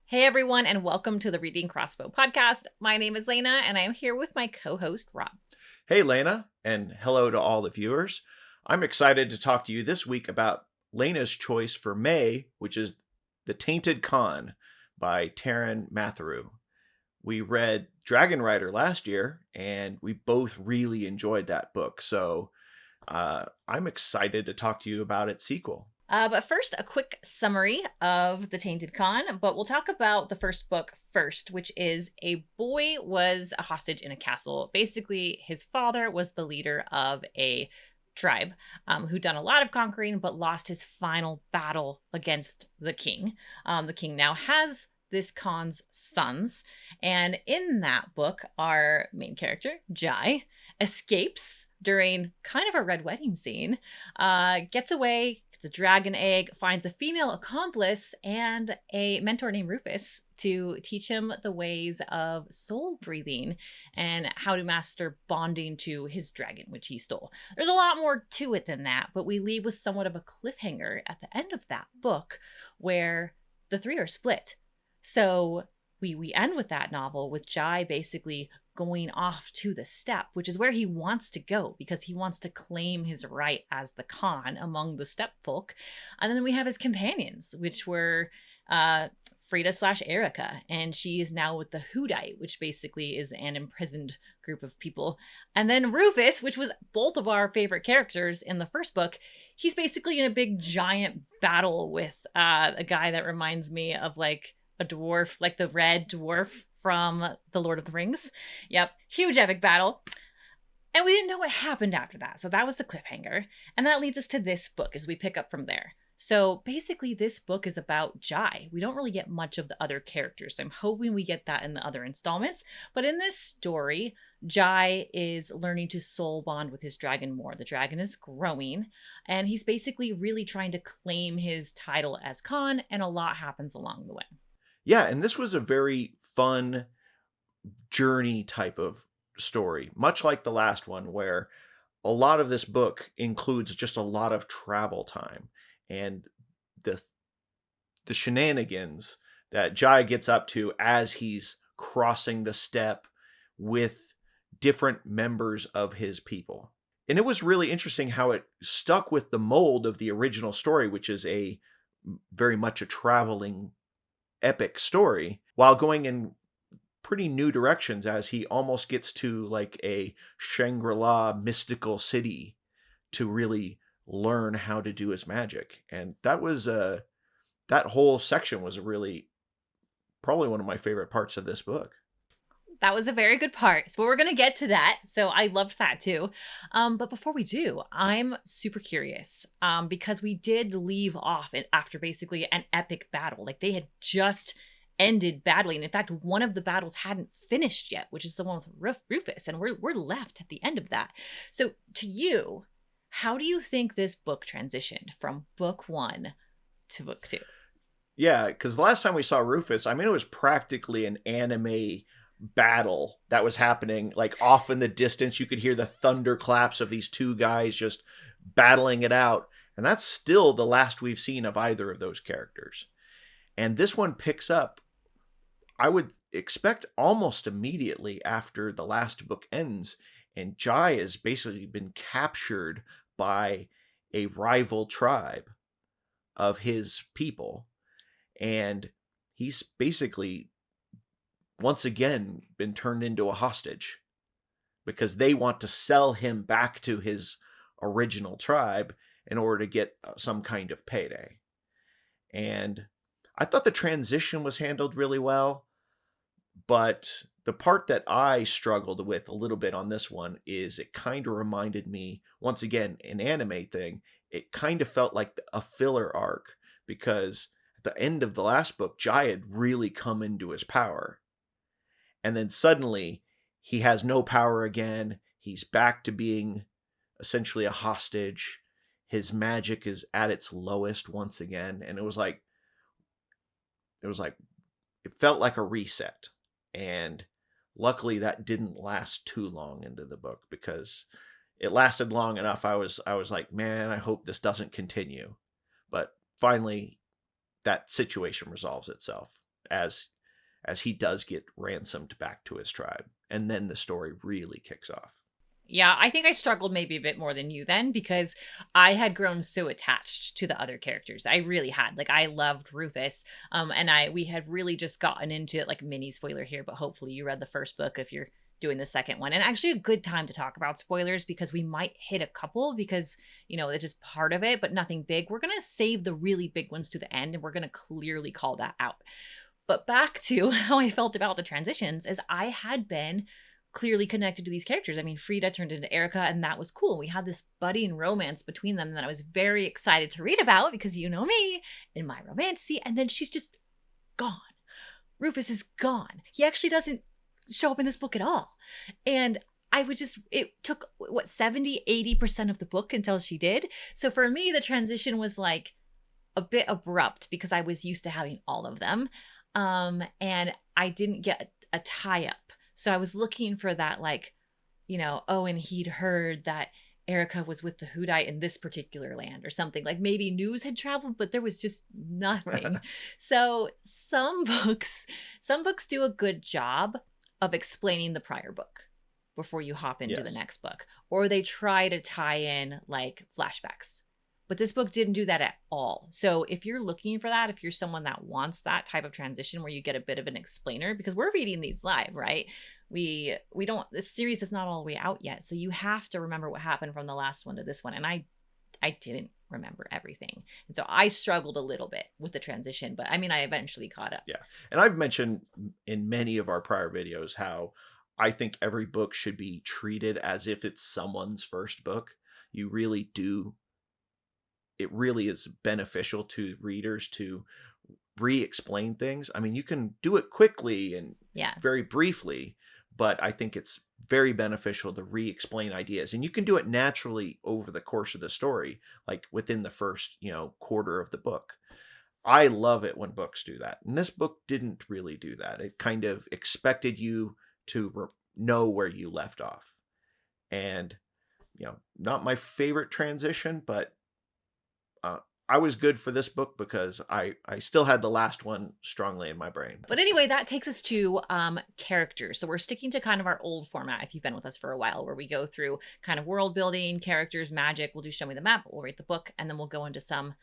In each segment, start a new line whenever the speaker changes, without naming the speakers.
Hey everyone, and welcome to the Reading Crossbow podcast. My name is Lena, and I am here with my co-host Rob.
Hey, Lena, and hello to all the viewers. I'm excited to talk to you this week about Lena's choice for May, which is The Tainted Khan by Taren Matharu. We read Dragon Rider last year, and we both really enjoyed that book. So I'm excited to talk to you about its sequel.
But first, a quick summary of The Tainted Khan, but we'll talk about the first book first, which is a boy was a hostage in a castle. Basically, his father was the leader of a tribe who'd done a lot of conquering, but lost his final battle against the king. The king now has this Khan's sons, and in that book, our main character, Jai, escapes during kind of a red wedding scene, gets away, gets a dragon egg, finds a female accomplice and a mentor named Rufus to teach him the ways of soul breathing and how to master bonding to his dragon, which he stole. There's a lot more to it than that, but we leave with somewhat of a cliffhanger at the end of that book where the three are split. So we end with that novel with Jai basically going off to the steppe, which is where he wants to go because he wants to claim his right as the Khan among the steppe folk. And then we have his companions, which were Frida / Erica, and she is now with the Hudite, which basically is an imprisoned group of people. And then Rufus, which was both of our favorite characters in the first book, he's basically in a big giant battle with a guy that reminds me of like a dwarf, like the red dwarf from The Lord of the Rings. Yep, huge epic battle. And we didn't know what happened after that. So that was the cliffhanger. And that leads us to this book as we pick up from there. So basically this book is about Jai. We don't really get much of the other characters. So I'm hoping we get that in the other installments. But in this story, Jai is learning to soul bond with his dragon more. The dragon is growing, and he's basically really trying to claim his title as Khan, and a lot happens along the way.
Yeah, and this was a very fun journey type of story, much like the last one, where a lot of this book includes just a lot of travel time and the shenanigans that Jai gets up to as he's crossing the steppe with different members of his people. And it was really interesting how it stuck with the mold of the original story, which is a very much a traveling epic story, while going in pretty new directions as he almost gets to like a Shangri-La mystical city to really learn how to do his magic. And that was that whole section was really probably one of my favorite parts of this book.
That was a very good part. So we're going to get to that. So I loved that too. But before we do, I'm super curious because we did leave off after basically an epic battle. Like they had just ended battling. In fact, one of the battles hadn't finished yet, which is the one with Rufus. And we're left at the end of that. So to you, how do you think this book transitioned from book 1 to book 2?
Yeah, because the last time we saw Rufus, I mean, it was practically an anime battle that was happening like off in the distance. You could hear the thunderclaps of these two guys just battling it out, and that's still the last we've seen of either of those characters. And this one picks up, I would expect, almost immediately after the last book ends, and Jai has basically been captured by a rival tribe of his people, and he's basically once again been turned into a hostage because they want to sell him back to his original tribe in order to get some kind of payday. And I thought the transition was handled really well, but the part that I struggled with a little bit on this one is it kind of reminded me, once again, an anime thing. It kind of felt like a filler arc because at the end of the last book, Jai had really come into his power. And then suddenly he has no power again. He's back to being essentially a hostage. His magic is at its lowest once again. And it felt like a reset. And luckily that didn't last too long into the book, because it lasted long enough. I was like, man, I hope this doesn't continue. But finally that situation resolves itself. as he does get ransomed back to his tribe. And then the story really kicks off.
Yeah, I think I struggled maybe a bit more than you then, because I had grown so attached to the other characters. I really had. Like, I loved Rufus. And we had really just gotten into it, like, mini spoiler here, but hopefully you read the first book if you're doing the second one. And actually a good time to talk about spoilers, because we might hit a couple, because, you know, it's just part of it, but nothing big. We're going to save the really big ones to the end, and we're going to clearly call that out. But back to how I felt about the transitions, is I had been clearly connected to these characters. I mean, Frida turned into Erica, and that was cool. We had this budding romance between them that I was very excited to read about, because you know me and my romantasy. And then she's just gone. Rufus is gone. He actually doesn't show up in this book at all. And it took, 70-80% of the book until she did. So for me, the transition was like a bit abrupt, because I was used to having all of them. And I didn't get a tie-up. So I was looking for that, like, you know, oh, and he'd heard that Erica was with the Hudite in this particular land or something. Like, maybe news had traveled, but there was just nothing. So some books do a good job of explaining the prior book before you hop into the next book. Or they try to tie in, like, flashbacks. But this book didn't do that at all. So if you're looking for that, if you're someone that wants that type of transition where you get a bit of an explainer, because we're reading these live, right? This series is not all the way out yet. So you have to remember what happened from the last one to this one. And I didn't remember everything. And so I struggled a little bit with the transition, but I mean, I eventually caught up.
Yeah. And I've mentioned in many of our prior videos how I think every book should be treated as if it's someone's first book. It really is beneficial to readers to re-explain things. I mean, you can do it quickly and very briefly, but I think it's very beneficial to re-explain ideas. And you can do it naturally over the course of the story, like within the first, quarter of the book. I love it when books do that. And this book didn't really do that. It kind of expected you to know where you left off. And, not my favorite transition, but I was good for this book because I still had the last one strongly in my brain.
But anyway, that takes us to characters. So we're sticking to kind of our old format, if you've been with us for a while, where we go through kind of world building, characters, magic. We'll do Show Me the Map, we'll read the book, and then we'll go into some,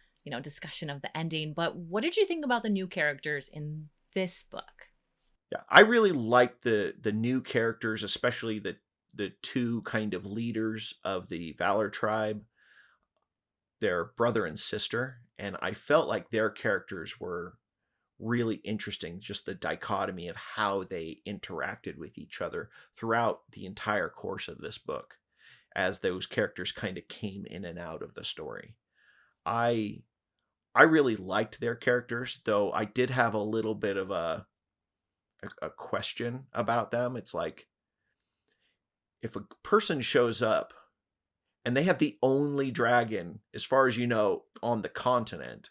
discussion of the ending. But what did you think about the new characters in this book?
Yeah, I really liked the new characters, especially the two kind of leaders of the Valor tribe. Their brother and sister, and I felt like their characters were really interesting, just the dichotomy of how they interacted with each other throughout the entire course of this book as those characters kind of came in and out of the story. I really liked their characters, though I did have a little bit of a question about them. It's like, if a person shows up and they have the only dragon, as far as you know, on the continent,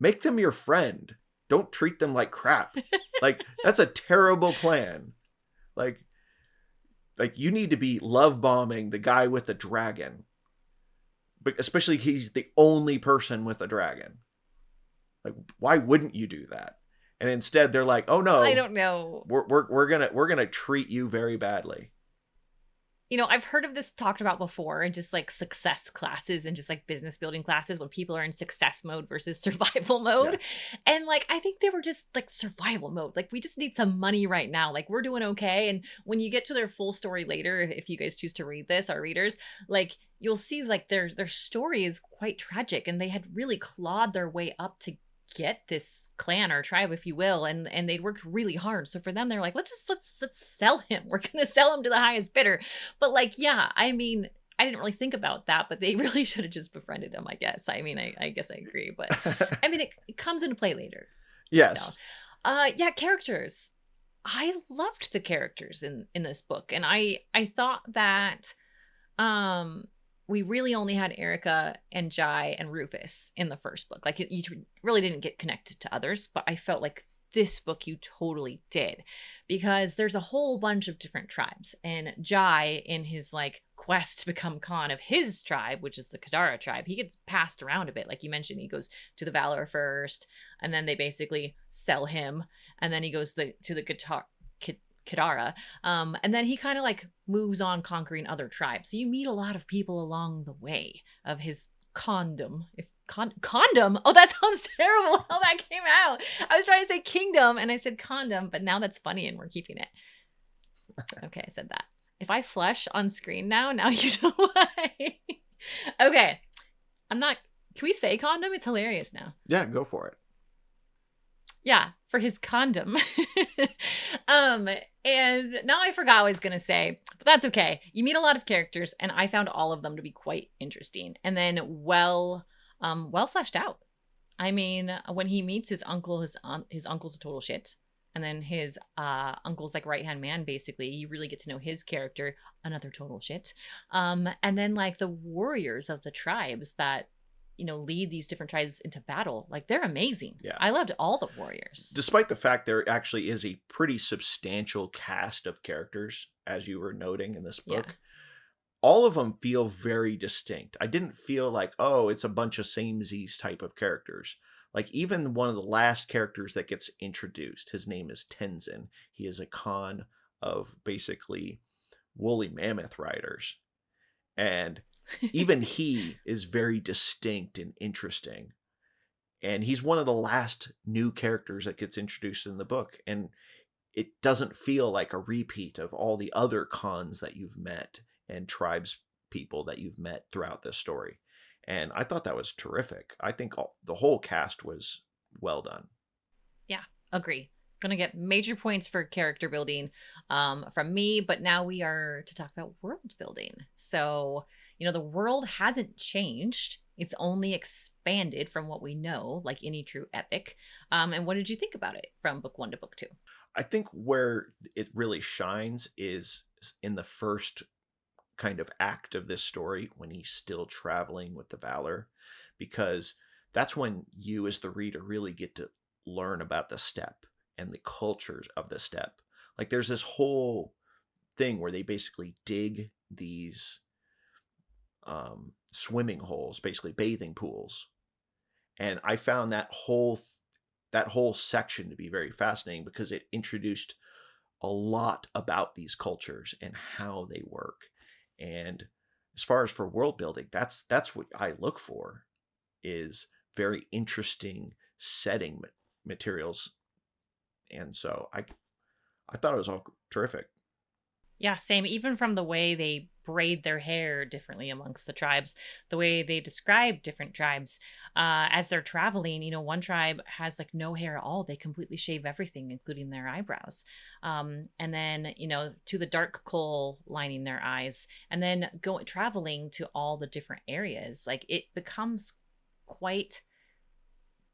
make them your friend. Don't treat them like crap. Like, that's a terrible plan. Like you need to be love bombing the guy with the dragon. But especially he's the only person with a dragon. Like, why wouldn't you do that? And instead they're like, oh no,
I don't know.
We're gonna treat you very badly.
I've heard of this talked about before, and just like success classes and just like business building classes when people are in success mode versus survival mode. Yeah. And like, I think they were just like survival mode. Like, we just need some money right now. Like, we're doing okay. And when you get to their full story later, if you guys choose to read this, our readers, like, you'll see like their story is quite tragic, and they had really clawed their way up to get this clan or tribe, if you will, and they'd worked really hard. So for them, they're like, let's sell him. We're gonna sell him to the highest bidder. But like, yeah, I mean, I didn't really think about that, but they really should have just befriended him, I guess. I mean, I guess I agree, but I mean, it comes into play later.
Yes.
So, characters. I loved the characters in this book, and I thought that we really only had Erica and Jai and Rufus in the first book. Like, you really didn't get connected to others, but I felt like this book you totally did, because there's a whole bunch of different tribes, and Jai, in his like quest to become Khan of his tribe, which is the Kadara tribe, he gets passed around a bit. Like you mentioned, he goes to the Valor first, and then they basically sell him, and then he goes to the Kadara, and then he kind of like moves on conquering other tribes. So you meet a lot of people along the way of his condom. If condom, oh, that sounds terrible how that came out. I was trying to say kingdom and I said condom, but now that's funny and we're keeping it. Okay, I said that. If I flush on screen now you know why. Okay, I'm not. Can we say condom? It's hilarious now.
Yeah, go for it.
Yeah, for his condom. And now I forgot what I was gonna say, but that's okay. You meet a lot of characters, and I found all of them to be quite interesting, and then well fleshed out. I mean, when he meets his uncle, his uncle's a total shit, and then his uncle's like right hand man. Basically, you really get to know his character, another total shit. And then like the warriors of the tribes that lead these different tribes into battle. Like they're amazing.
Yeah.
I loved all the warriors.
Despite the fact there actually is a pretty substantial cast of characters, as you were noting in this book, all of them feel very distinct. I didn't feel like, oh, it's a bunch of samesies type of characters. Like even one of the last characters that gets introduced, his name is Tenzin. He is a Khan of basically woolly mammoth riders. And even he is very distinct and interesting. And he's one of the last new characters that gets introduced in the book. And it doesn't feel like a repeat of all the other Khans that you've met and tribes people that you've met throughout this story. And I thought that was terrific. I think the whole cast was well done.
Yeah, agree. Gonna get major points for character building from me, but now we are to talk about world building. So the world hasn't changed. It's only expanded from what we know, like any true epic. And what did you think about it from book 1 to book 2?
I think where it really shines is in the first kind of act of this story, when he's still traveling with the Valor, because that's when you as the reader really get to learn about the steppe and the cultures of the steppe. Like there's this whole thing where they basically dig these swimming holes, basically bathing pools. And I found that whole section to be very fascinating because it introduced a lot about these cultures and how they work. And as far as for world building, that's what I look for, is very interesting setting materials. And so I thought it was all terrific.
Yeah, same. Even from the way they braid their hair differently amongst the tribes, the way they describe different tribes as they're traveling. One tribe has like no hair at all. They completely shave everything, including their eyebrows. And then, to the dark coal lining their eyes, and then traveling to all the different areas. Like it becomes quite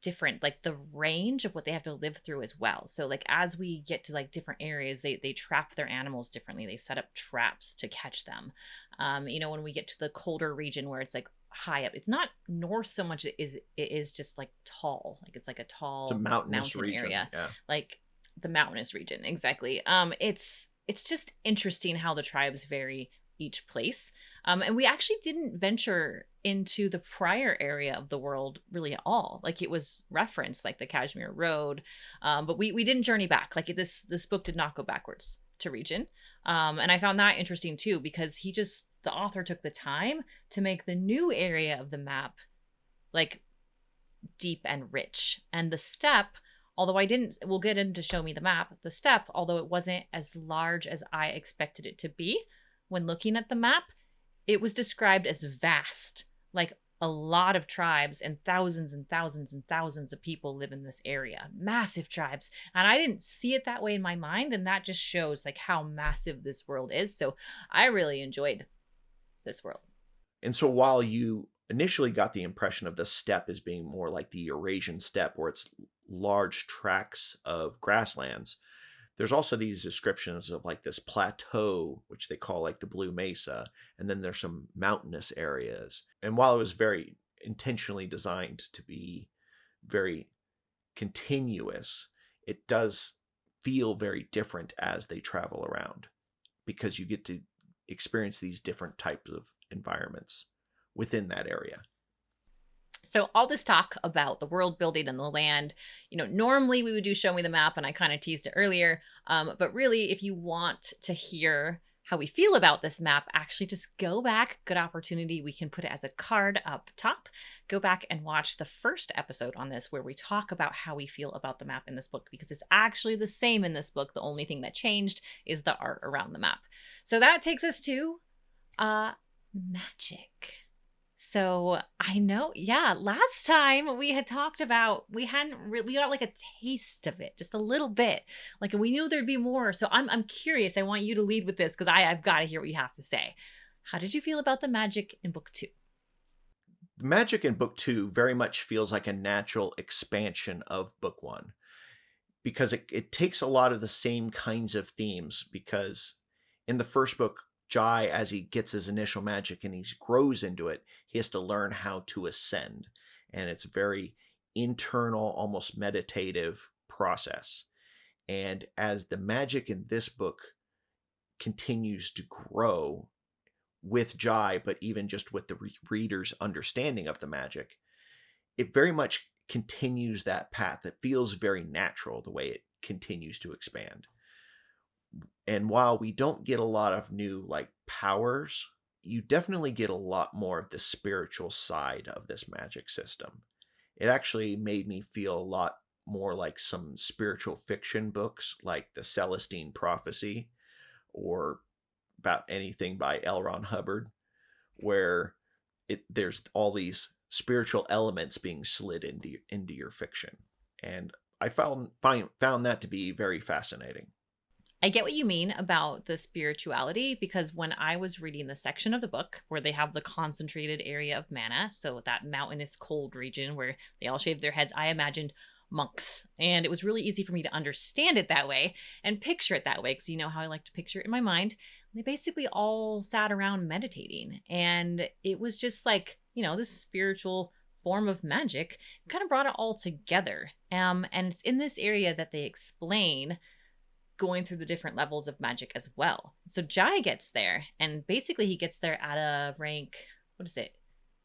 different, like the range of what they have to live through as well. So like as we get to like different areas, they trap their animals differently. They set up traps to catch them. When we get to the colder region where it's like high up, it's not north so much, it is just like tall, like it's like a tall,
it's a mountainous
mountain
region.
area.
Yeah.
Like the mountainous region, exactly. It's just interesting how the tribes vary each place. And we actually didn't venture into the prior area of the world really at all. Like it was referenced, like the Kashmir Road, but we didn't journey back. Like this book did not go backwards to region. And I found that interesting too, because the author took the time to make the new area of the map like deep and rich. And the steppe, although we'll get into show me the map, the steppe, although it wasn't as large as I expected it to be when looking at the map, it was described as vast. Like a lot of tribes and thousands and thousands and thousands of people live in this area. Massive tribes. And I didn't see it that way in my mind. And that just shows like how massive this world is. So I really enjoyed this world.
And so while you initially got the impression of the steppe as being more like the Eurasian steppe, where it's large tracts of grasslands, there's also these descriptions of like this plateau, which they call like the Blue Mesa. And then there's some mountainous areas. And while it was very intentionally designed to be very continuous, it does feel very different as they travel around, because you get to experience these different types of environments within that area.
So all this talk about the world building and the land, normally we would do show me the map, and I kind of teased it earlier. But really, if you want to hear how we feel about this map, actually just go back. Good opportunity. We can put it as a card up top. Go back and watch the first episode on this, where we talk about how we feel about the map in this book, because it's actually the same in this book. The only thing that changed is the art around the map. So that takes us to magic. So I know, yeah, last time we had talked about, we got like a taste of it, just a little bit. Like, we knew there'd be more. So I'm curious. I want you to lead with this, because I've got to hear what you have to say. How did you feel about the magic in book 2?
The magic in book 2 very much feels like a natural expansion of book 1, because it takes a lot of the same kinds of themes. Because in the first book, Jai, as he gets his initial magic and he grows into it, he has to learn how to ascend. And it's a very internal, almost meditative process. And as the magic in this book continues to grow with Jai, but even just with the reader's understanding of the magic, it very much continues that path. It feels very natural the way it continues to expand. And while we don't get a lot of new powers, you definitely get a lot more of the spiritual side of this magic system. It actually made me feel a lot more like some spiritual fiction books, like the Celestine Prophecy, or about anything by L. Ron Hubbard, where there's all these spiritual elements being slid into your fiction. And I found that to be very fascinating.
I get what you mean about the spirituality, because when I was reading the section of the book where they have the concentrated area of mana, so that mountainous cold region where they all shave their heads, I imagined monks. And it was really easy for me to understand it that way and picture it that way, because you know how I like to picture it in my mind. They basically all sat around meditating, and it was just like, this spiritual form of magic kind of brought it all together. And it's in this area that they explain going through the different levels of magic as well. So Jai gets there, and basically he gets there at a rank, what is it,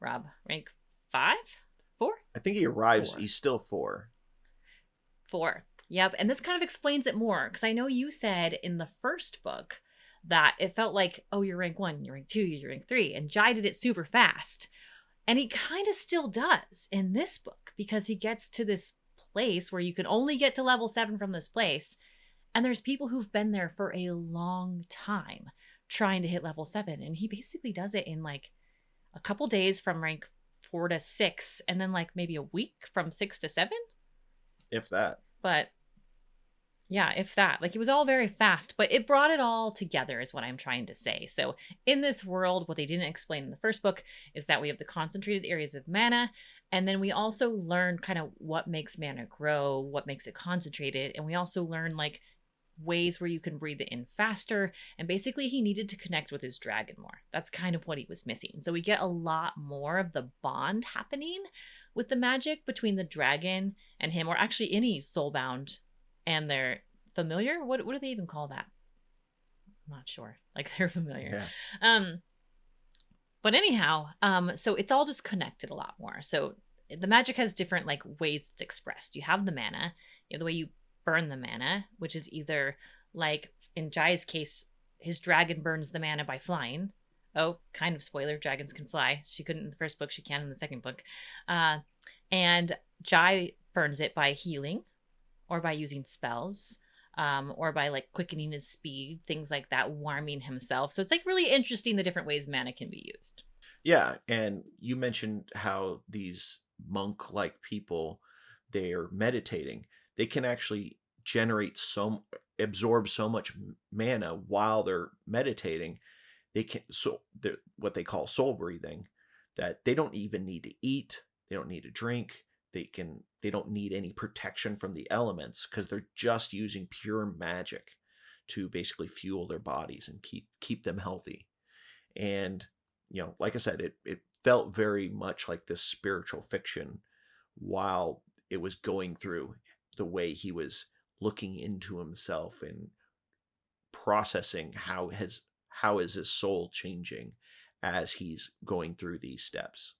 Rob? Rank 5? 4?
I think he arrives,
4.
he's still 4.
4. Yep. And this kind of explains it more, because I know you said in the first book that it felt like, oh, you're rank 1, you're rank 2, you're rank 3. And Jai did it super fast. And he kind of still does in this book, because he gets to this place where you can only get to level 7 from this place. And there's people who've been there for a long time trying to hit level 7. And he basically does it in like a couple days from rank 4 to 6. And then like maybe a week from 6 to 7.
If that.
But yeah, if that. Like, it was all very fast, but it brought it all together is what I'm trying to say. So in this world, what they didn't explain in the first book is that we have the concentrated areas of mana. And then we also learn kind of what makes mana grow, what makes it concentrated. And we also learn like ways where you can breathe it in faster. And basically he needed to connect with his dragon more. That's kind of what he was missing. So we get a lot more of the bond happening with the magic between the dragon and him, or actually any soulbound and their familiar. What do they even call that? I'm not sure. Like, they're familiar.
Yeah.
But anyhow, so it's all just connected a lot more. So the magic has different like ways it's expressed. You have the mana, you have the way you burn the mana, which is either like in Jai's case, his dragon burns the mana by flying. Oh, kind of spoiler, dragons can fly. She couldn't in the first book, she can in the second book. And Jai burns it by healing, or by using spells, or by like quickening his speed, things like that, warming himself. So it's like really interesting the different ways mana can be used.
Yeah, and you mentioned how these monk-like people, they're meditating. They can actually absorb so much mana while they're meditating. They can, so they're what they call soul breathing, that they don't even need to eat, they don't need to drink, they don't need any protection from the elements, because they're just using pure magic to basically fuel their bodies and keep them healthy. And like I said, it felt very much like this spiritual fiction while it was going through the way he was looking into himself and processing how is his soul changing as he's going through these steps.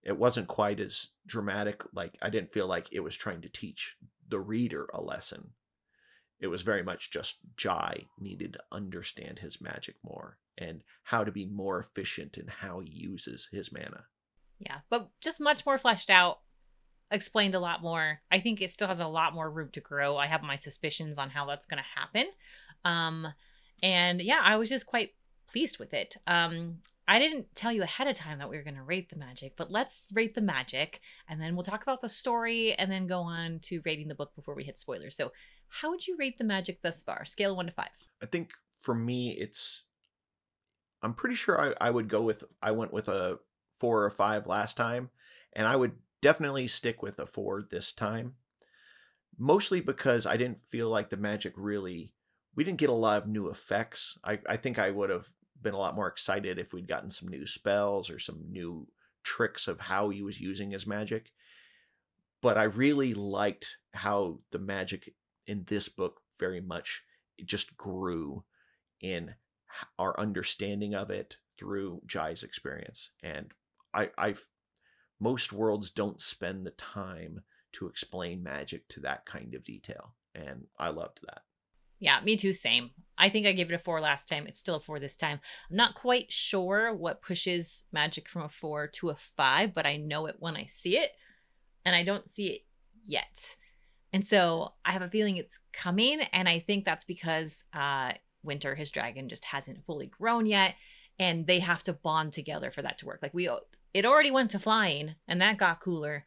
It wasn't quite as dramatic. Like, I didn't feel like it was trying to teach the reader a lesson. It was very much just Jai needed to understand his magic more and how to be more efficient in how he uses his mana.
Yeah, but just much more fleshed out, explained a lot more. I think it still has a lot more room to grow. I have my suspicions on how that's going to happen. And yeah, I was just quite pleased with it. I didn't tell you ahead of time that we were going to rate the magic, but let's rate the magic and then we'll talk about the story and then go on to rating the book before we hit spoilers. So how would you rate the magic thus far? Scale of 1 to 5.
I think for me, I'm pretty sure I went with a 4 or 5 last time, and I would definitely stick with a 4 this time. Mostly because I didn't feel like the magic we didn't get a lot of new effects. I think I would have been a lot more excited if we'd gotten some new spells or some new tricks of how he was using his magic. But I really liked how the magic in this book very much it just grew in our understanding of it through Jai's experience. And I've most worlds don't spend the time to explain magic to that kind of detail, and I loved that.
Yeah, me too, same. I think I gave it a 4 last time. It's still a 4 this time. I'm not quite sure what pushes magic from a 4 to a 5, but I know it when I see it, and I don't see it yet. And so I have a feeling it's coming, and I think that's because Winter, his dragon, just hasn't fully grown yet, and they have to bond together for that to work. Like it already went to flying, and that got cooler.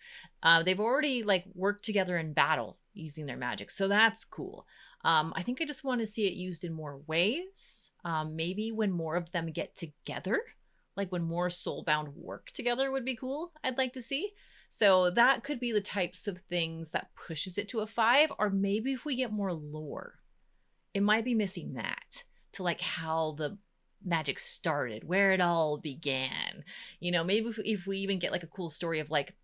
They've already like worked together in battle using their magic, so that's cool. I think I just want to see it used in more ways. Maybe when more of them get together, like when more soulbound work together would be cool. I'd like to see. So that could be the types of things that pushes it to a 5, or maybe if we get more lore, it might be missing that to like how the magic started, where it all began. You know, maybe if we even get like a cool story of like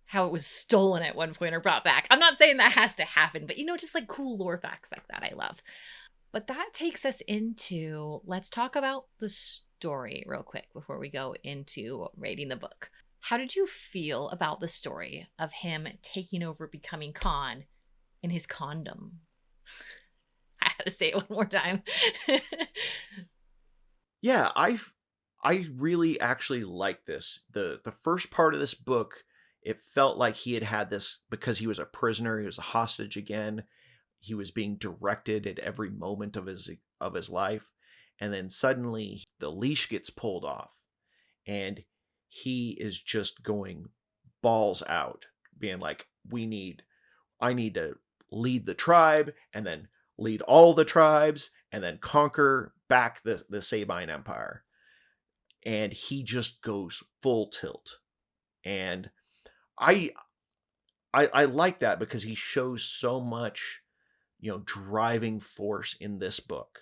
how it was stolen at one point or brought back. I'm not saying that has to happen, but you know, just like cool lore facts like that I love. But that takes us into, let's talk about the story real quick before we go into rating the book. How did you feel about the story of him taking over, becoming Khan in his condom? I had to say it one more time.
Yeah, I really actually like this. The first part of this book, it felt like he had this because he was a prisoner, he was a hostage again. He was being directed at every moment of his life, and then suddenly the leash gets pulled off, and he is just going balls out, being like, I need to lead the tribe, and then lead all the tribes, and then conquer back the Sabine Empire. And he just goes full tilt. And I like that because he shows so much, driving force in this book,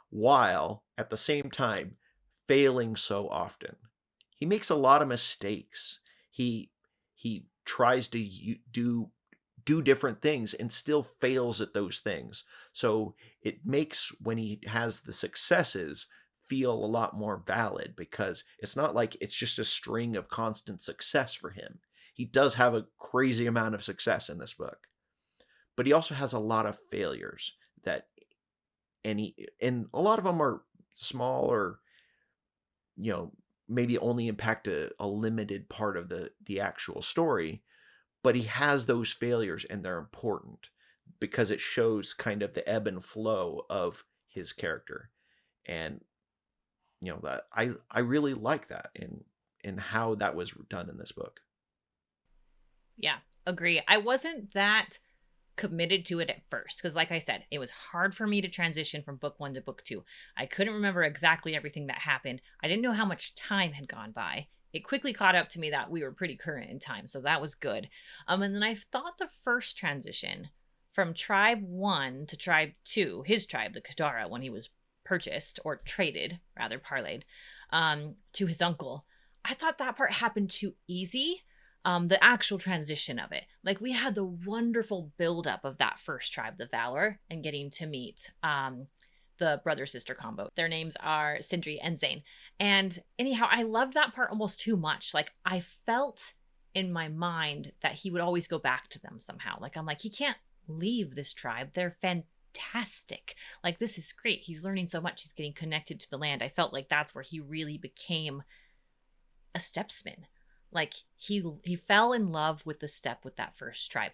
while at the same time failing so often. He makes a lot of mistakes. He tries to do different things and still fails at those things. So it makes when he has the successes feel a lot more valid, because it's not like it's just a string of constant success for him. He does have a crazy amount of success in this book, but he also has a lot of failures and a lot of them are small, or maybe only impact a limited part of the actual story. But he has those failures, and they're important because it shows kind of the ebb and flow of his character. And that I really like that in how that was done in this book.
Yeah, agree. I wasn't that committed to it at first because, like I said, it was hard for me to transition from book 1 to book 2. I couldn't remember exactly everything that happened. I didn't know how much time had gone by. It quickly caught up to me that we were pretty current in time, so that was good. And then I thought the first transition from Tribe 1 to Tribe 2, his tribe, the Kadara, when he was purchased, or traded, rather, parlayed, to his uncle, I thought that part happened too easy. the actual transition of it. Like, we had the wonderful buildup of that first tribe, the Valor, and getting to meet the brother sister combo. Their names are Sindri and Zane. And anyhow, I loved that part almost too much. Like, I felt in my mind that he would always go back to them somehow. Like, I'm like, he can't leave this tribe. They're fantastic. Like, this is great. He's learning so much. He's getting connected to the land. I felt like that's where he really became a stepsman. Like, he fell in love with the step with that first tribe.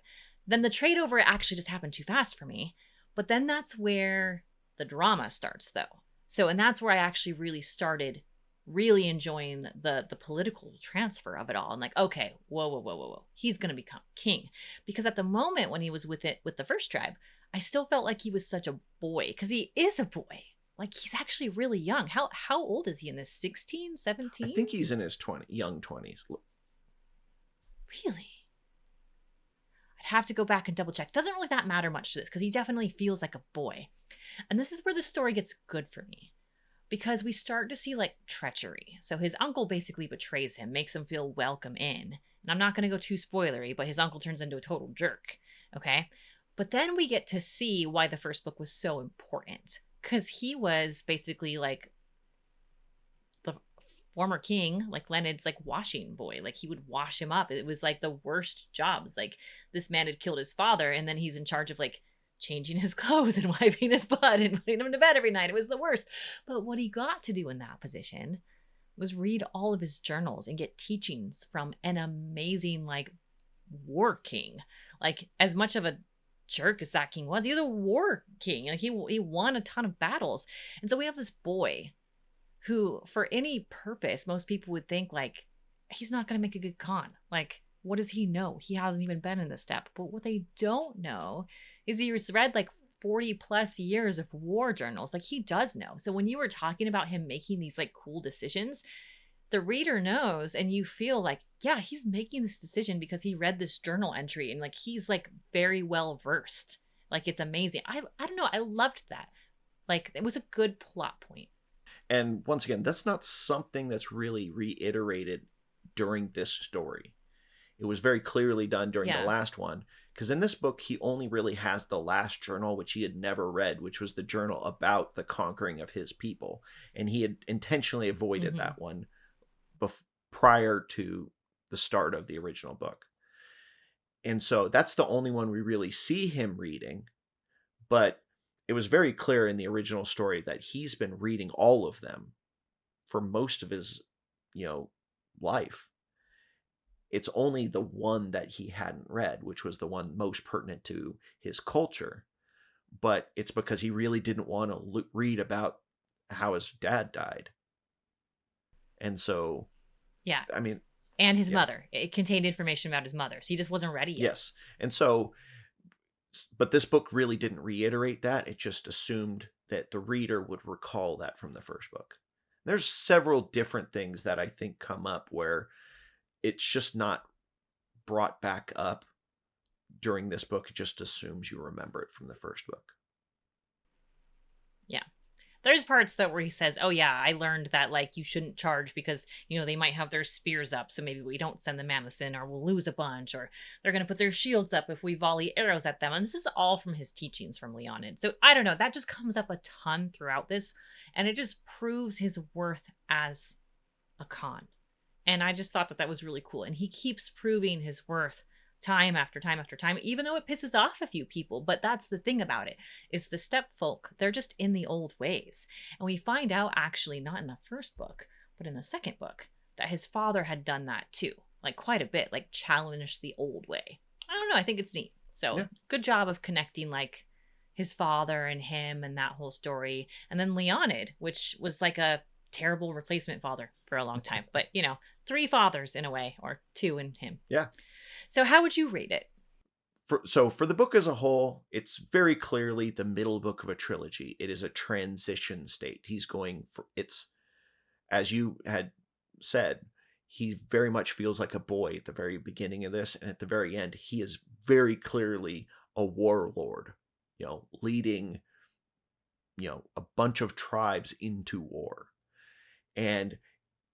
Then the trade over actually just happened too fast for me. But then that's where the drama starts, though. So, and that's where I actually really started really enjoying the political transfer of it all. And like, okay, whoa. He's going to become king. Because at the moment when he was with the first tribe, I still felt like he was such a boy, because he is a boy. Like, he's actually really young. How old is he in this? 16, 17?
I think he's in his young 20s.
Really? I'd have to go back and double check. Doesn't really that matter much to this, because he definitely feels like a boy. And this is where the story gets good for me, because we start to see like treachery. So his uncle basically betrays him, makes him feel welcome in. And I'm not going to go too spoilery, but his uncle turns into a total jerk. Okay? But then we get to see why the first book was so important, because he was basically like the former king, like Leonard's like washing boy. Like, he would wash him up. It was like the worst jobs. Like, this man had killed his father, and then he's in charge of like changing his clothes and wiping his butt and putting him to bed every night. It was the worst. But what he got to do in that position was read all of his journals and get teachings from an amazing like war king. Like, as much of a jerk as that king was, he was a war king. Like, he won a ton of battles. And so we have this boy who, for any purpose, most people would think like, he's not going to make a good Khan. Like, what does he know? He hasn't even been in the steppe. But what they don't know is he's read like 40 plus years of war journals. Like, he does know. So when you were talking about him making these like cool decisions, the reader knows, and you feel like, yeah, he's making this decision because he read this journal entry, and like, he's like very well versed. Like, it's amazing. I don't know. I loved that. Like, it was a good plot point.
And once again, that's not something that's really reiterated during this story. It was very clearly done during the last one, because in this book, he only really has the last journal, which he had never read, which was the journal about the conquering of his people. And he had intentionally avoided that one prior to the start of the original book. And so that's the only one we really see him reading. But it was very clear in the original story that he's been reading all of them for most of his, life. It's only the one that he hadn't read, which was the one most pertinent to his culture. But it's because he really didn't want to read about how his dad died. And so,
yeah,
I mean,
and his mother. It contained information about his mother. So he just wasn't ready yet.
Yes. And so, but this book really didn't reiterate that. It just assumed that the reader would recall that from the first book. There's several different things that I think come up where it's just not brought back up during this book. It just assumes you remember it from the first book.
Yeah. There's parts that where he says, oh yeah, I learned that like you shouldn't charge because, they might have their spears up. So maybe we don't send the mammoths in, or we'll lose a bunch, or they're going to put their shields up if we volley arrows at them. And this is all from his teachings from Leonid. So I don't know, that just comes up a ton throughout this. And it just proves his worth as a Khan. And I just thought that was really cool. And he keeps proving his worth time after time after time, even though it pisses off a few people. But that's the thing about it, is the steppe folk, they're just in the old ways. And we find out, actually, not in the first book, but in the second book, that his father had done that too. Like, quite a bit, like challenged the old way. I don't know, I think it's neat. So good job of connecting like his father and him and that whole story. And then Leonid, which was like a terrible replacement father for a long time. But, 3 fathers in a way, or 2 in him.
Yeah.
So how would you rate it?
For the book as a whole, it's very clearly the middle book of a trilogy. It is a transition state. It's, as you had said, he very much feels like a boy at the very beginning of this. And at the very end, he is very clearly a warlord, leading, a bunch of tribes into war. And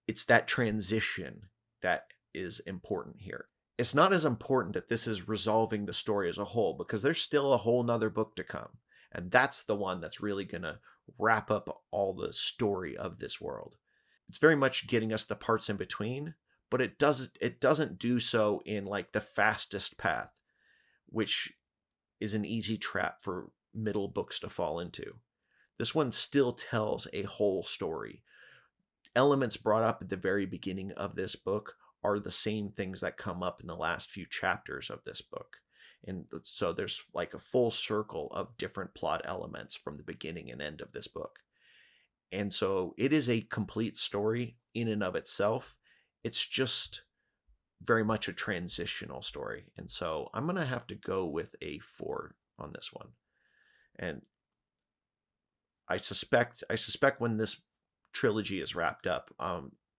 it's that transition that is important here. it's not as important that this is resolving the story as a whole, because there's still a whole nother book to come. And that's the one that's really going to wrap up all the story of this world. It's very much getting us the parts in between, but it doesn't do so in like the fastest path, which is an easy trap for middle books to fall into. This one still tells a whole story. Elements brought up at the very beginning of this book are the same things that come up in the last few chapters of this book. And so there's like a full circle of different plot elements from the beginning and end of this book. And so it is a complete story in and of itself. It's just very much a transitional story. And so I'm going to have to go with a 4 on this one. And I suspect when this trilogy is wrapped up,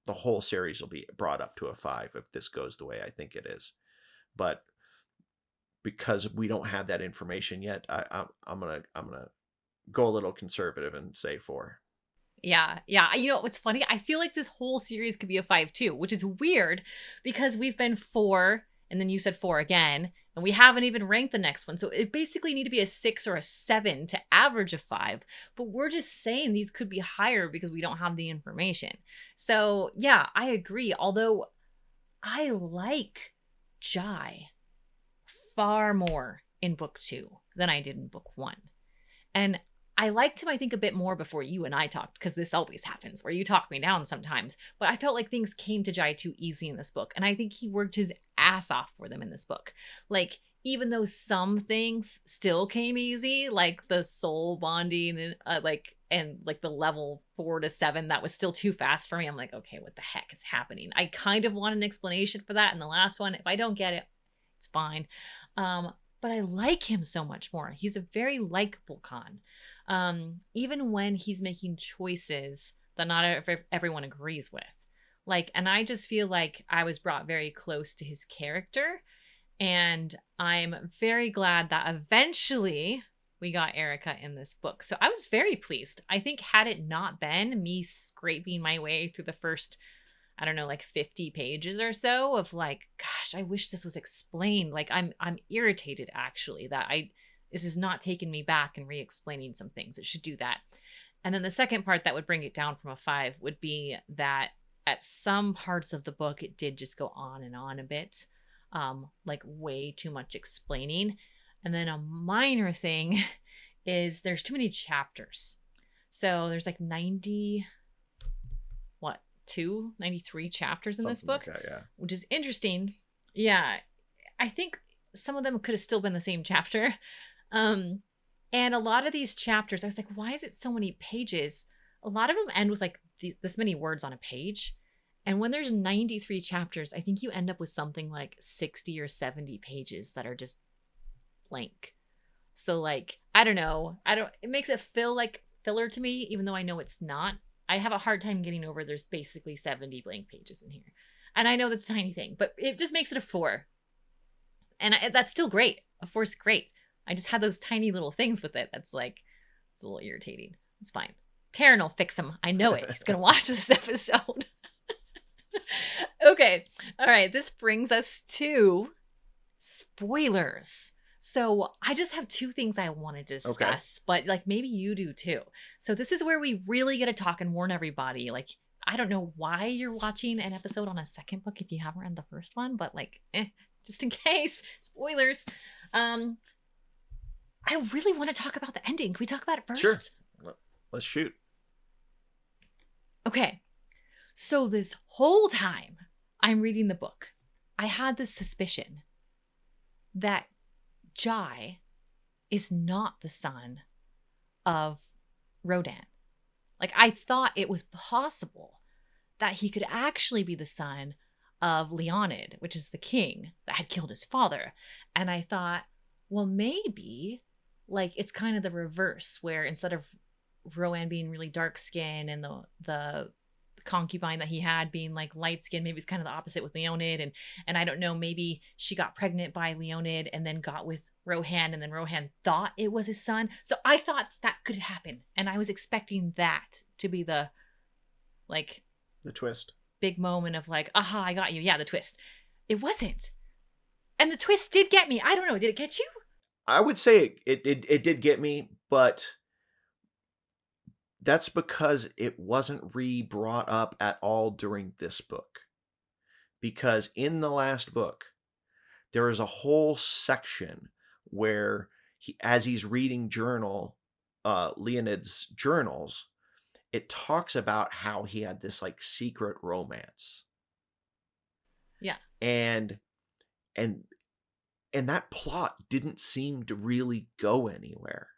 the whole series will be brought up to a 5 if this goes the way I think it is. But because we don't have that information yet, I'm gonna go a little conservative and say 4.
Yeah. You know what's funny? I feel like this whole series could be a 5 too, which is weird because we've been 4, and then you said 4 again, and we haven't even ranked the next one. So it basically need to be a 6 or a 7 to average a 5. But we're just saying these could be higher because we don't have the information. So yeah, I agree. Although I like Jai far more in book 2 than I did in book 1. And I liked him, I think, a bit more before you and I talked, because this always happens where you talk me down sometimes. But I felt like things came to Jai too easy in this book. And I think he worked his ass off for them in this book. Like, even though some things still came easy, like the soul bonding and like the level 4 to 7, that was still too fast for me. I'm like, okay, what the heck is happening? I kind of want an explanation for that in the last one. If I don't get it, it's fine. But I like him so much more. He's a very likable Khan. Even when he's making choices that not everyone agrees with. Like, and I just feel like I was brought very close to his character. And I'm very glad that eventually we got Erica in this book. So I was very pleased. I think had it not been me scraping my way through the first, I don't know, like 50 pages or so of like, gosh, I wish this was explained. Like I'm irritated actually that this is not taking me back and re-explaining some things. It should do that. And then the second part that would bring it down from a 5 would be that at some parts of the book, it did just go on and on a bit, like way too much explaining. And then a minor thing is there's too many chapters. So there's like 93 chapters in
Something
this book,
like that, yeah.
Which is interesting. Yeah, I think some of them could have still been the same chapter. And a lot of these chapters, I was like, why is it so many pages? A lot of them end with like this many words on a page. And when there's 93 chapters, I think you end up with something like 60 or 70 pages that are just blank. So like, I don't know. It makes it feel like filler to me, even though I know it's not. I have a hard time getting over there's basically 70 blank pages in here. And I know that's a tiny thing, but it just makes it a 4. And that's still great. A 4's great. I just had those tiny little things with it. That's like, it's a little irritating. It's fine. Taren will fix him. I know it. He's going to watch this episode. Okay. All right. This brings us to spoilers. So I just have 2 things I want to discuss, okay, but like maybe you do too. So this is where we really get to talk and warn everybody. Like, I don't know why you're watching an episode on a second book if you haven't read the first one, but like, just in case, spoilers. I really want to talk about the ending. Can we talk about it first?
Sure. Let's shoot.
Okay. So this whole time I'm reading the book, I had this suspicion that Jai is not the son of Rodan. Like, I thought it was possible that he could actually be the son of Leonid, which is the king that had killed his father. And I thought, well, maybe like it's kind of the reverse, where instead of Rowan being really dark skinned and the concubine that he had being like light skinned, maybe it's kind of the opposite with Leonid. And I don't know, maybe she got pregnant by Leonid and then got with Rohan, and then Rohan thought it was his son. So I thought that could happen. And I was expecting that to be the twist. Big moment of like, aha, I got you. Yeah, the twist. It wasn't. And the twist did get me. I don't know. Did it get you?
I would say it did get me, but that's because it wasn't brought up at all during this book. Because in the last book, there is a whole section where as he's reading Leonid's journals, it talks about how he had this like secret romance.
Yeah.
And that plot didn't seem to really go anywhere.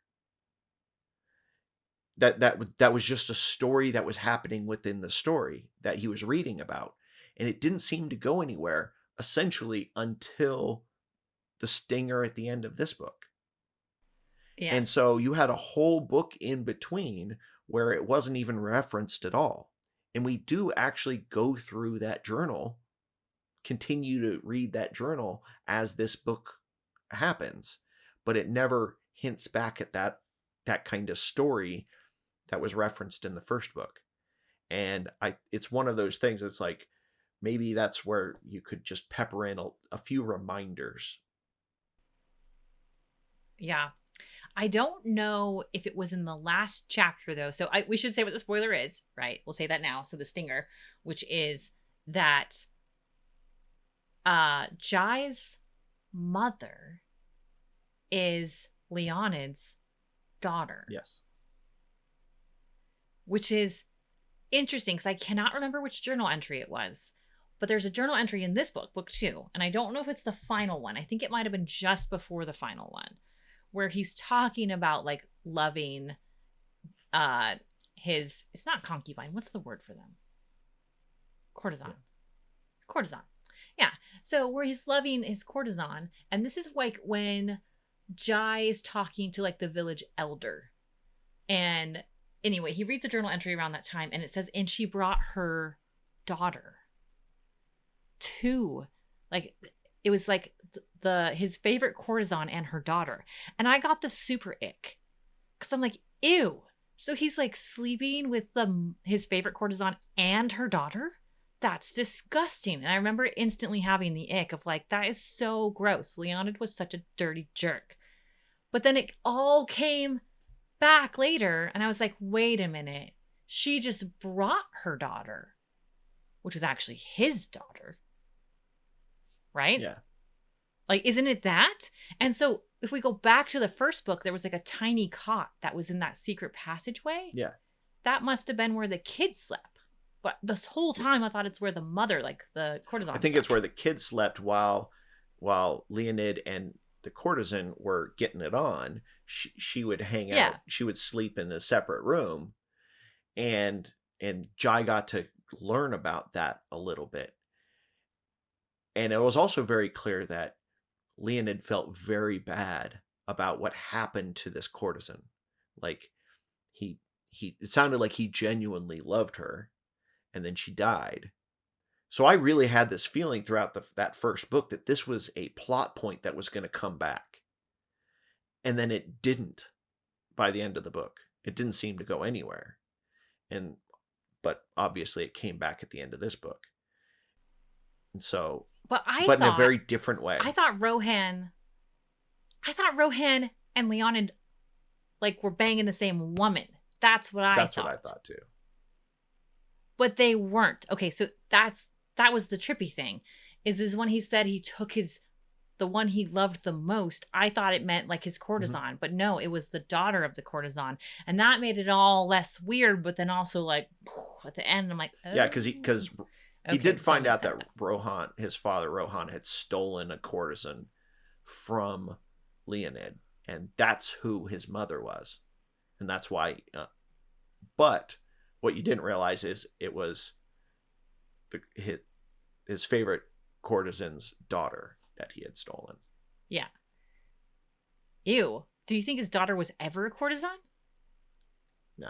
That was just a story that was happening within the story that he was reading about. And it didn't seem to go anywhere, essentially, until the stinger at the end of this book.
Yeah.
And so you had a whole book in between where it wasn't even referenced at all. And we do actually go through that journal, continue to read that journal as this book happens, but it never hints back at that kind of story that was referenced in the first book. And it's one of those things that's like, maybe that's where you could just pepper in a few reminders.
Yeah. I don't know if it was in the last chapter, though. So we should say what the spoiler is, right? We'll say that now. So the stinger, which is that Jai's mother is Leonid's daughter.
Yes.
Which is interesting because I cannot remember which journal entry it was. But there's a journal entry in this book 2. And I don't know if it's the final one. I think it might have been just before the final one, where he's talking about like loving it's not concubine. What's the word for them? Courtesan. Courtesan. Yeah. So where he's loving his courtesan. And this is like when Jai is talking to like the village elder. And anyway, he reads a journal entry around that time and it says, and she brought her daughter. 2. Like it was like his favorite courtesan and her daughter. And I got the super ick because I'm like, ew. So he's like sleeping with his favorite courtesan and her daughter? That's disgusting. And I remember instantly having the ick of like, that is so gross. Leonid was such a dirty jerk. But then it all came back later and I was like, wait a minute. She just brought her daughter, which was actually his daughter. Right?
Yeah.
Like, isn't it that? And so if we go back to the first book, there was like a tiny cot that was in that secret passageway.
Yeah.
That must have been where the kids slept. But this whole time I thought it's where the mother, like the courtesan,
I think
slept.
it's where the kids slept while Leonid and the courtesan were getting it on. She would hang out. She would sleep in the separate room. And Jai got to learn about that a little bit. And it was also very clear that Leonid felt very bad about what happened to this courtesan. Like it sounded like he genuinely loved her, and then she died. So I really had this feeling throughout that first book that this was a plot point that was going to come back. And then it didn't by the end of the book. It didn't seem to go anywhere. But obviously it came back at the end of this book. And so But in a very different way.
I thought Rohan and Leonid like were banging the same woman. That's what I thought.
That's what I thought too.
But they weren't. Okay, so that was the trippy thing. Is when he said he took the one he loved the most, I thought it meant like his courtesan, mm-hmm. But no, it was the daughter of the courtesan. And that made it all less weird, but then also like at the end I'm like, oh.
Yeah, because he did find out that Rohan, his father Rohan, had stolen a courtesan from Leonid, and that's who his mother was, and that's why. But what you didn't realize is it was his favorite courtesan's daughter that he had stolen.
Yeah. Ew. Do you think his daughter was ever a courtesan?
No,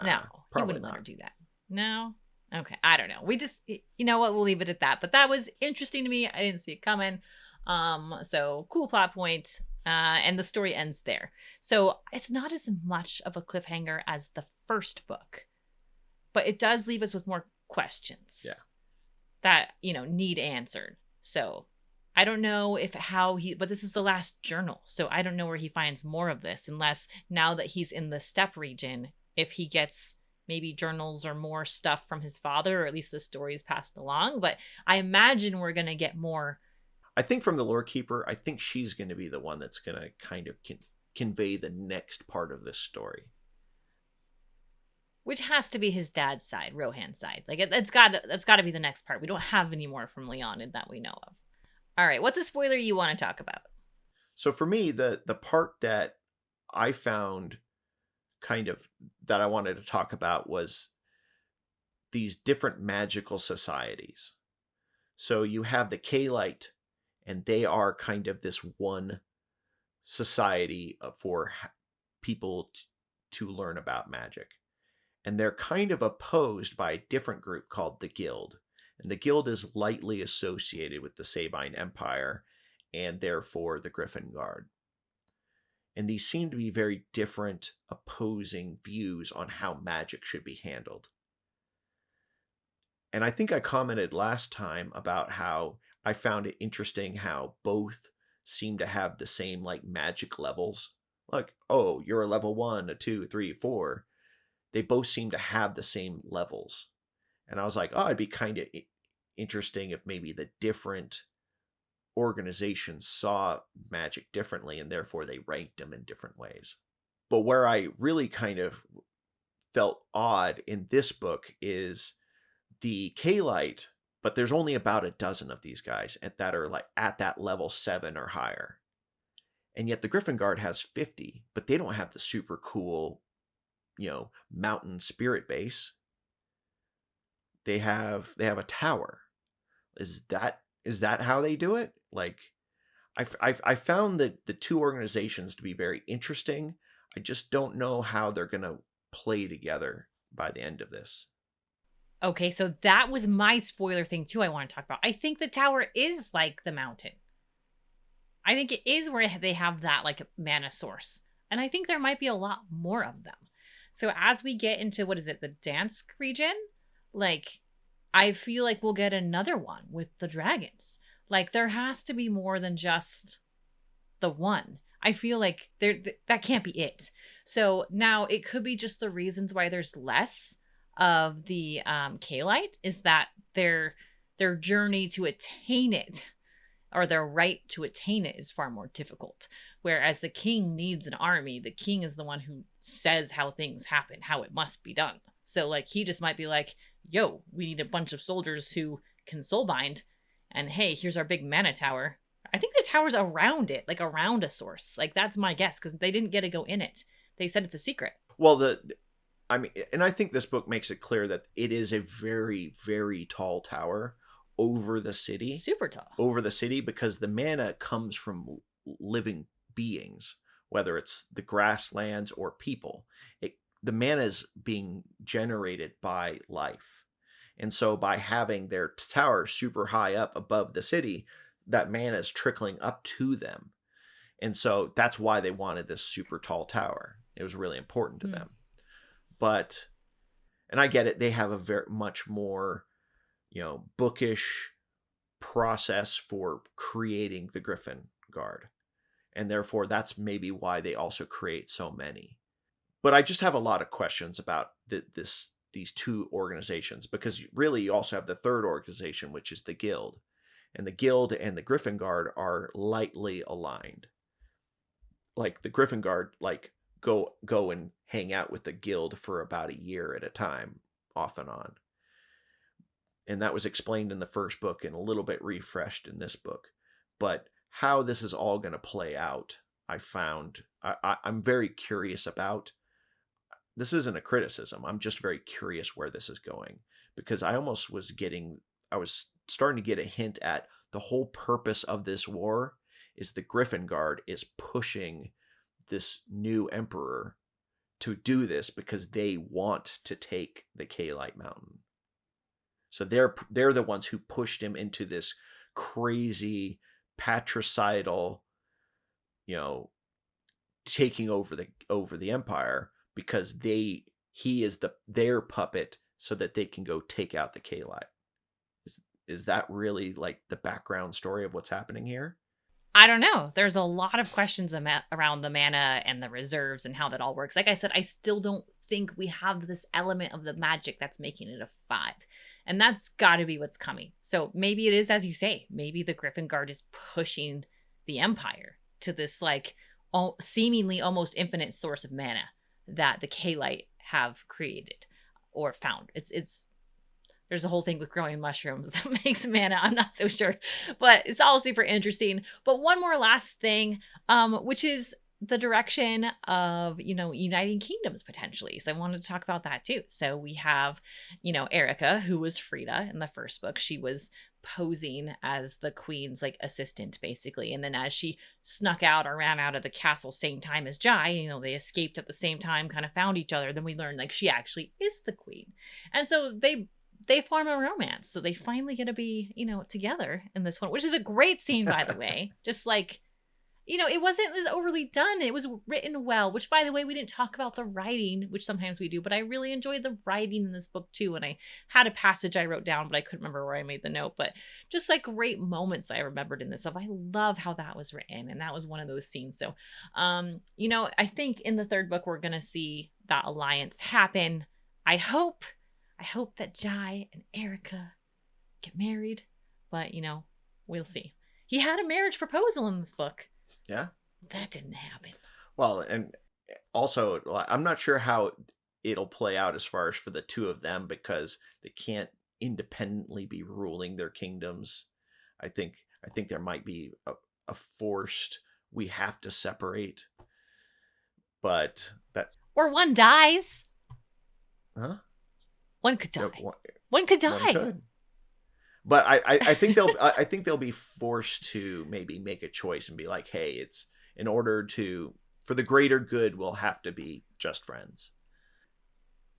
he wouldn't let her do that. No. Okay, I don't know. We just, you know what, we'll leave it at that. But that was interesting to me. I didn't see it coming. So cool plot point. And the story ends there. So it's not as much of a cliffhanger as the first book, but it does leave us with more questions.
Yeah.
That, need answered. So I don't know if how he, but this is the last journal. So I don't know where he finds more of this, unless now that he's in the steppe region, if he gets maybe journals or more stuff from his father, or at least the stories passed along. But I imagine we're going to get more.
I think from the lore keeper, I think she's going to be the one that's going to kind of convey the next part of this story.
Which has to be his dad's side, Rohan's side. Like that's got to be the next part. We don't have any more from Leon that we know of. All right, what's a spoiler you want to talk about?
So for me, the part that I found kind of that I wanted to talk about was these different magical societies. So you have the K-Light, and they are kind of this one society for people to learn about magic. And they're kind of opposed by a different group called the Guild. And the Guild is lightly associated with the Sabine Empire and therefore the Griffin Guard. And these seem to be very different, opposing views on how magic should be handled. And I think I commented last time about how I found it interesting how both seem to have the same like magic levels. Like, oh, you're a level 1, a 2, 3, 4. They both seem to have the same levels. And I was like, oh, it'd be kind of interesting if maybe the different organizations saw magic differently and therefore they ranked them in different ways. But where I really kind of felt odd in this book is the K-Light, but there's only about a dozen of these guys that are like at that level 7 or higher. And yet the Griffin Guard has 50, but they don't have the super cool, mountain spirit base. They have a tower. Is that how they do it? Like, I found that the two organizations to be very interesting. I just don't know how they're gonna play together by the end of this.
Okay, so that was my spoiler thing too. I want to talk about. I think the tower is like the mountain. I think it is where they have that like mana source, and I think there might be a lot more of them. So as we get into the Dansk region, like I feel like we'll get another one with the dragons. Like there has to be more than just the one. I feel like that can't be it. So now it could be just the reasons why there's less of the K-Light is that their journey to attain it, or their right to attain it, is far more difficult. Whereas the king needs an army. The king is the one who says how things happen, how it must be done. So like he just might be like, yo, we need a bunch of soldiers who can soulbind, and hey, here's our big mana tower. I think the tower's around it, like around a source. Like that's my guess, because they didn't get to go in it. They said it's a secret.
Well, and I think this book makes it clear that it is a very, very tall tower over the city.
Super tall.
Over the city, because the mana comes from living beings, whether it's the grasslands or people. The mana is being generated by life. And so by having their tower super high up above the city, that mana is trickling up to them. And so that's why they wanted this super tall tower. It was really important to them. But, and I get it, they have a very much more, bookish process for creating the Griffin Guard. And therefore, that's maybe why they also create so many. But I just have a lot of questions about these two organizations, because really you also have the third organization, which is the Guild. And the Guild and the Griffin Guard are lightly aligned. Like the Griffin Guard, like go and hang out with the Guild for about a year at a time, off and on. And that was explained in the first book and a little bit refreshed in this book. But how this is all going to play out, I'm very curious about. This isn't a criticism. I'm just very curious where this is going, because I was starting to get a hint at the whole purpose of this war is the Griffin Guard is pushing this new emperor to do this because they want to take the K-Light Mountain. So they're the ones who pushed him into this crazy patricidal, taking over the empire, because he is their puppet so that they can go take out the K-Light. is that really like the background story of what's happening here?
I don't know. There's a lot of questions around the mana and the reserves and how that all works. Like I said, I still don't think we have this element of the magic that's making it a 5. And that's got to be what's coming. So maybe it is, as you say, maybe the Griffin Guard is pushing the Empire to this like seemingly almost infinite source of mana that the K-Light have created or found. It's there's a whole thing with growing mushrooms that makes mana. I'm not so sure, but it's all super interesting. But one more last thing, which is the direction of, uniting kingdoms potentially. So I wanted to talk about that too. So we have, Erica, who was Frida in the first book. She was posing as the queen's like assistant basically. And then as she snuck out or ran out of the castle same time as Jai, they escaped at the same time, kind of found each other. Then we learned like she actually is the queen. And so they form a romance. So they finally get to be, together in this one, which is a great scene, by the way. Just like, it wasn't as overly done. It was written well, which, by the way, we didn't talk about the writing, which sometimes we do, but I really enjoyed the writing in this book too. And I had a passage I wrote down, but I couldn't remember where I made the note, but just like great moments I remembered in this stuff. I love how that was written. And that was one of those scenes. So, I think in the third book, we're going to see that alliance happen. I hope that Jai and Erica get married, but we'll see. He had a marriage proposal in this book.
Yeah.
That didn't happen.
Well, and also I'm not sure how it'll play out as far as for the two of them, because they can't independently be ruling their kingdoms. I think there might be a forced, we have to separate, but that,
or one dies.
huh?
One could die. One could die.
One could. But I think they'll be forced to maybe make a choice and be like, hey, it's in order for the greater good, we'll have to be just friends.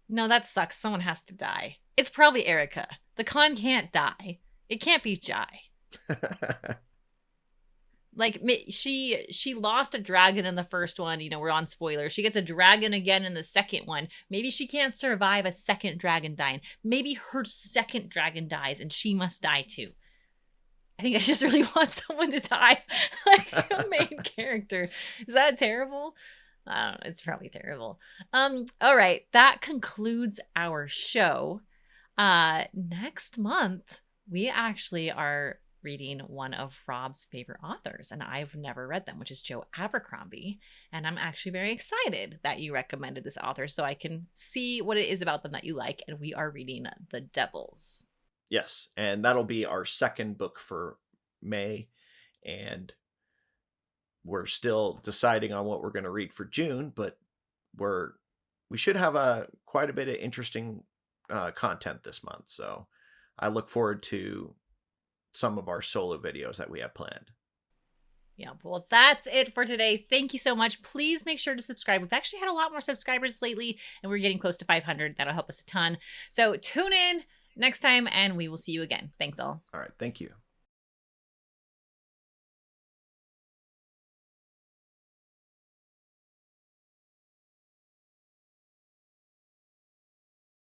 No, that sucks. Someone has to die. It's probably Erica. The Khan can't die. It can't be Jai. Like, she lost a dragon in the first one. We're on spoilers. She gets a dragon again in the second one. Maybe she can't survive a second dragon dying. Maybe her second dragon dies and she must die too. I think I just really want someone to die. Like a main character. Is that terrible? I don't know. It's probably terrible. All right. That concludes our show. Next month, we actually are reading one of Rob's favorite authors, and I've never read them, which is Joe Abercrombie. And I'm actually very excited that you recommended this author so I can see what it is about them that you like. And we are reading The Devils.
Yes, and that'll be our second book for May, and we're still deciding on what we're going to read for June, but we should have quite a bit of interesting content this month. So I look forward to some of our solo videos that we have planned.
Yeah, well, that's it for today. Thank you so much. Please make sure to subscribe. We've actually had a lot more subscribers lately, and we're getting close to 500. That'll help us a ton. So tune in next time, and we will see you again. Thanks all.
All right. Thank you.